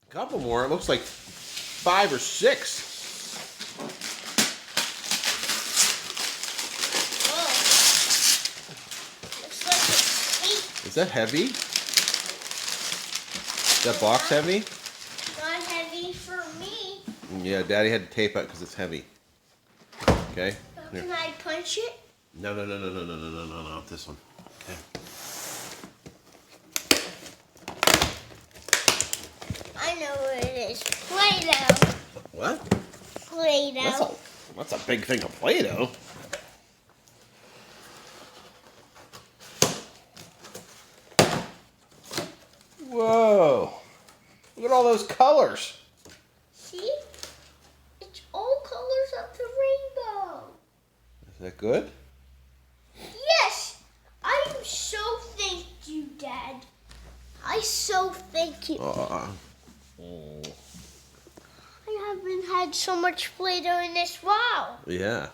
Couple more. It looks like 5 or 6. Oh. Looks like it's 8. Is that heavy? Is that box heavy? Not heavy for me. Yeah, Daddy had to tape it because it's heavy. Okay. Here. Can I punch it? No, not this one. Okay. I know what it is. Play-Doh. What? Play-Doh. That's a big thing of Play-Doh. Whoa. Look at all those colors. See? It's all colors of the rainbow. Is that good? Yes! I am so thank you, Dad. I so thank you. I haven't had so much Play-Doh in this while. Yeah.